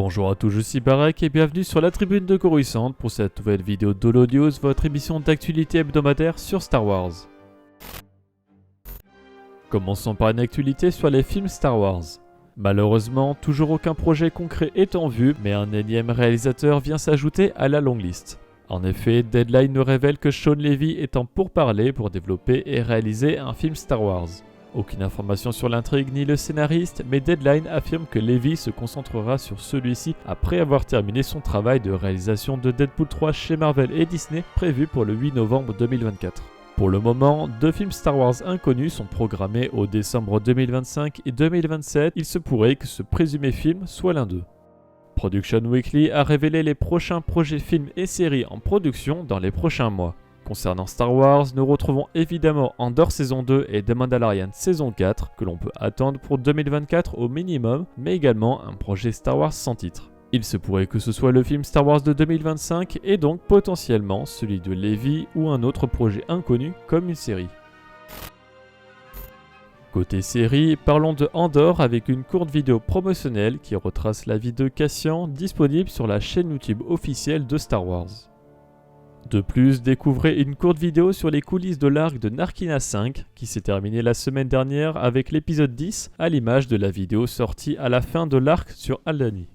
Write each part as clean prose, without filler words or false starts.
Bonjour à tous, je suis Barak et bienvenue sur la tribune de Coruscant pour cette nouvelle vidéo d'Holo News, votre émission d'actualité hebdomadaire sur Star Wars. Commençons par une actualité sur les films Star Wars. Malheureusement, toujours aucun projet concret est en vue, mais un énième réalisateur vient s'ajouter à la longue liste. En effet, Deadline nous révèle que Shawn Levy est en pourparlers pour développer et réaliser un film Star Wars. Aucune information sur l'intrigue ni le scénariste, mais Deadline affirme que Levy se concentrera sur celui-ci après avoir terminé son travail de réalisation de Deadpool 3 chez Marvel et Disney prévu pour le 8 novembre 2024. Pour le moment, 2 films Star Wars inconnus sont programmés au décembre 2025 et 2027, il se pourrait que ce présumé film soit l'un d'eux. Production Weekly a révélé les prochains projets films et séries en production dans les prochains mois. Concernant Star Wars, nous retrouvons évidemment Andor saison 2 et The Mandalorian saison 4 que l'on peut attendre pour 2024 au minimum, mais également un projet Star Wars sans titre. Il se pourrait que ce soit le film Star Wars de 2025 et donc potentiellement celui de Levy ou un autre projet inconnu comme une série. Côté série, parlons de Andor avec une courte vidéo promotionnelle qui retrace la vie de Cassian disponible sur la chaîne YouTube officielle de Star Wars. De plus, découvrez une courte vidéo sur les coulisses de l'arc de Narkina 5 qui s'est terminée la semaine dernière avec l'épisode 10 à l'image de la vidéo sortie à la fin de l'arc sur Aldhani.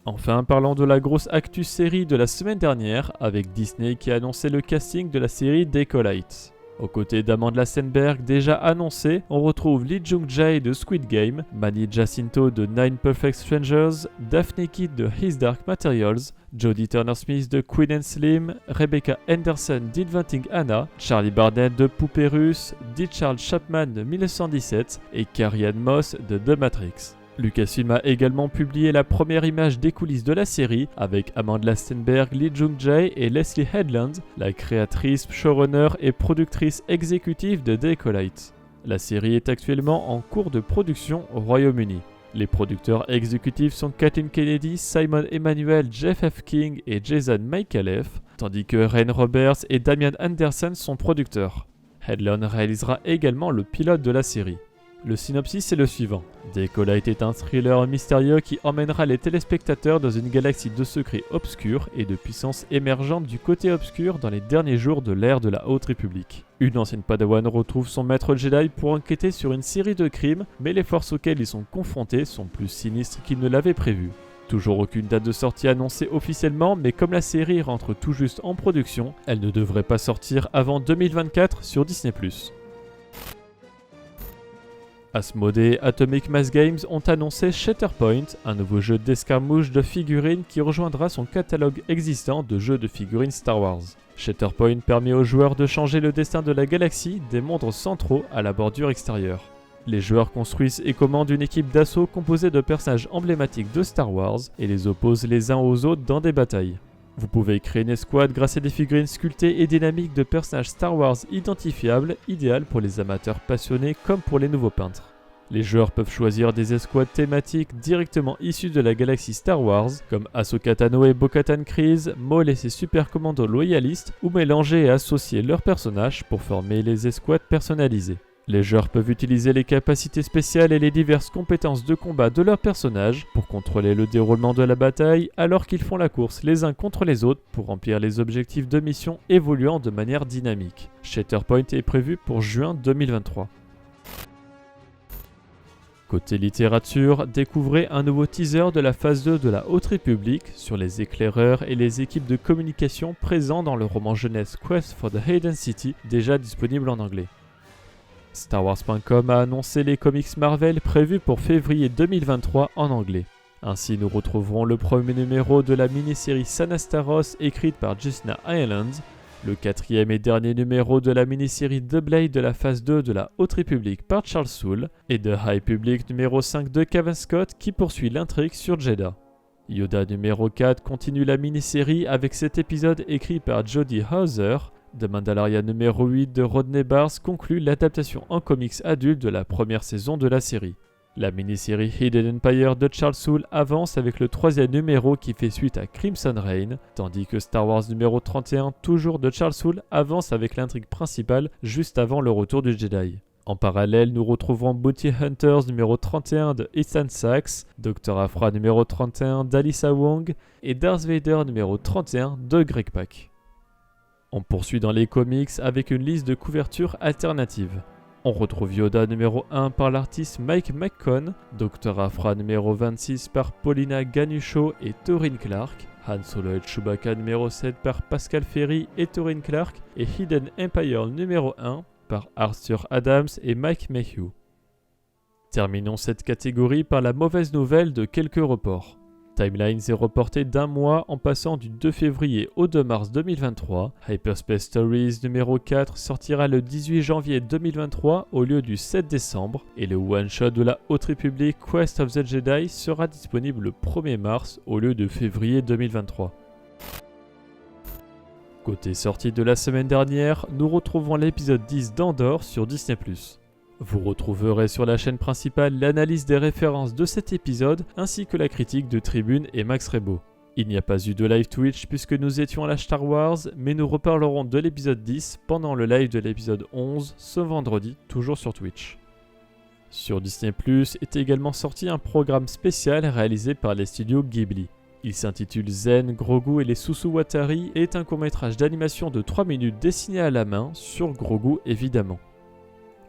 Enfin, parlons de la grosse actu série de la semaine dernière avec Disney qui a annoncé le casting de la série Decolite. Aux côtés d'Amandla Stenberg déjà annoncé, on retrouve Lee Jung-jae de Squid Game, Manny Jacinto de Nine Perfect Strangers, Daphne Kidd de His Dark Materials, Jodie Turner-Smith de Queen and Slim, Rebecca Henderson d'Inventing Anna, Charlie Barnett de Poupée Russe, D. Charles Chapman de 1917 et Carrie-Anne Moss de The Matrix. Lucasfilm a également publié la première image des coulisses de la série avec Amandla Stenberg, Lee Jung-jae et Leslie Headland, la créatrice, showrunner et productrice exécutive de Decolite. La série est actuellement en cours de production au Royaume-Uni. Les producteurs exécutifs sont Kathleen Kennedy, Simon Emanuel, Jeff F. King et Jason Michaelef, tandis que Ryan Roberts et Damian Anderson sont producteurs. Headland réalisera également le pilote de la série. Le synopsis est le suivant. Decolite est un thriller mystérieux qui emmènera les téléspectateurs dans une galaxie de secrets obscurs et de puissances émergentes du côté obscur dans les derniers jours de l'ère de la Haute République. Une ancienne Padawan retrouve son maître Jedi pour enquêter sur une série de crimes, mais les forces auxquelles ils sont confrontés sont plus sinistres qu'ils ne l'avaient prévu. Toujours aucune date de sortie annoncée officiellement, mais comme la série rentre tout juste en production, elle ne devrait pas sortir avant 2024 sur Disney+. Asmodee et Atomic Mass Games ont annoncé Shatterpoint, un nouveau jeu d'escarmouche de figurines qui rejoindra son catalogue existant de jeux de figurines Star Wars. Shatterpoint permet aux joueurs de changer le destin de la galaxie des mondes centraux à la bordure extérieure. Les joueurs construisent et commandent une équipe d'assaut composée de personnages emblématiques de Star Wars et les opposent les uns aux autres dans des batailles. Vous pouvez créer une escouade grâce à des figurines sculptées et dynamiques de personnages Star Wars identifiables, idéales pour les amateurs passionnés comme pour les nouveaux peintres. Les joueurs peuvent choisir des escouades thématiques directement issues de la galaxie Star Wars, comme Ahsoka Tano et Bo-Katan Kryze, Maul et ses super commandos loyalistes, ou mélanger et associer leurs personnages pour former les escouades personnalisées. Les joueurs peuvent utiliser les capacités spéciales et les diverses compétences de combat de leurs personnages pour contrôler le déroulement de la bataille alors qu'ils font la course les uns contre les autres pour remplir les objectifs de mission évoluant de manière dynamique. Shatterpoint est prévu pour juin 2023. Côté littérature, découvrez un nouveau teaser de la phase 2 de la Haute République sur les éclaireurs et les équipes de communication présents dans le roman jeunesse Quest for the Hidden City, déjà disponible en anglais. StarWars.com a annoncé les comics Marvel prévus pour février 2023 en anglais. Ainsi, nous retrouverons le premier numéro de la mini-série Sanastaros écrite par Justina Ireland, le quatrième et dernier numéro de la mini-série The Blade de la phase 2 de la Haute République par Charles Soule, et The High Republic numéro 5 de Kevin Scott qui poursuit l'intrigue sur Jedha. Yoda numéro 4 continue la mini-série avec cet épisode écrit par Jody Houser. The Mandalorian numéro 8 de Rodney Barnes conclut l'adaptation en comics adulte de la première saison de la série. La mini-série Hidden Empire de Charles Soule avance avec le troisième numéro qui fait suite à Crimson Reign, tandis que Star Wars numéro 31, toujours de Charles Soule, avance avec l'intrigue principale juste avant le retour du Jedi. En parallèle, nous retrouverons Bounty Hunters numéro 31 de Ethan Sachs, Dr. Aphra numéro 31 d'Alyssa Wong et Darth Vader numéro 31 de Greg Pak. On poursuit dans les comics avec une liste de couvertures alternatives. On retrouve Yoda numéro 1 par l'artiste Mike McCone, Dr. Aphra numéro 26 par Paulina Ganucheau et Torin Clark, Han Solo et Chewbacca numéro 7 par Pascal Ferry et Torin Clark et Hidden Empire numéro 1 par Arthur Adams et Mike Mayhew. Terminons cette catégorie par la mauvaise nouvelle de quelques reports. Timelines est reporté d'un mois en passant du 2 février au 2 mars 2023. Hyperspace Stories numéro 4 sortira le 18 janvier 2023 au lieu du 7 décembre et le one-shot de la Haute République Quest of the Jedi sera disponible le 1er mars au lieu de février 2023. Côté sortie de la semaine dernière, nous retrouvons l'épisode 10 d'Andor sur Disney+. Vous retrouverez sur la chaîne principale l'analyse des références de cet épisode ainsi que la critique de Tribune et Max Rebo. Il n'y a pas eu de live Twitch puisque nous étions à la Star Wars, mais nous reparlerons de l'épisode 10 pendant le live de l'épisode 11 ce vendredi, toujours sur Twitch. Sur Disney+, est également sorti un programme spécial réalisé par les studios Ghibli. Il s'intitule Zen, Grogu et les Susuwatari et est un court-métrage d'animation de 3 minutes dessiné à la main sur Grogu évidemment.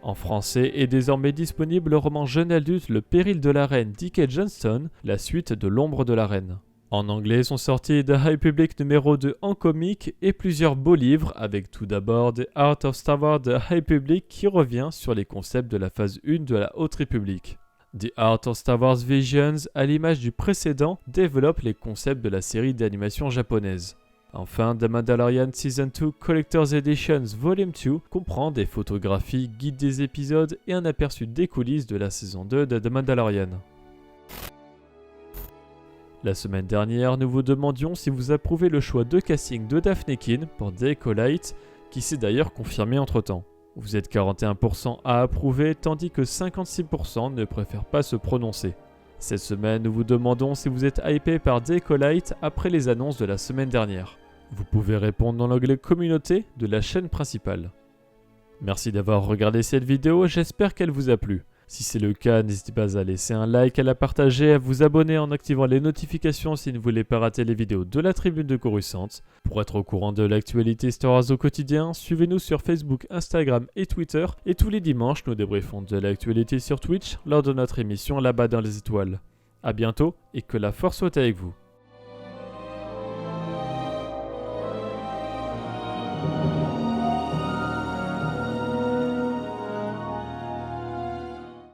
En français est désormais disponible le roman jeune adulte Le Péril de la Reine d'I.K. Johnston, la suite de L'Ombre de la Reine. En anglais sont sortis The Republic numéro 2 en comique et plusieurs beaux livres avec tout d'abord The Art of Star Wars The Republic qui revient sur les concepts de la phase 1 de la Haute République. The Art of Star Wars Visions, à l'image du précédent, développe les concepts de la série d'animation japonaise. Enfin, The Mandalorian Season 2 Collector's Editions Volume 2 comprend des photographies, guides des épisodes et un aperçu des coulisses de la saison 2 de The Mandalorian. La semaine dernière, nous vous demandions si vous approuvez le choix de casting de Daphne Keane pour The Acolyte, qui s'est d'ailleurs confirmé entre-temps. Vous êtes 41% à approuver, tandis que 56% ne préfèrent pas se prononcer. Cette semaine, nous vous demandons si vous êtes hypé par The Acolyte après les annonces de la semaine dernière. Vous pouvez répondre dans l'onglet Communauté de la chaîne principale. Merci d'avoir regardé cette vidéo, j'espère qu'elle vous a plu. Si c'est le cas, n'hésitez pas à laisser un like, à la partager, à vous abonner en activant les notifications si vous ne voulez pas rater les vidéos de la Tribune de Coruscant. Pour être au courant de l'actualité Star Wars au quotidien, suivez-nous sur Facebook, Instagram et Twitter. Et tous les dimanches, nous débriefons de l'actualité sur Twitch lors de notre émission Là-bas dans les étoiles. A bientôt et que la force soit avec vous.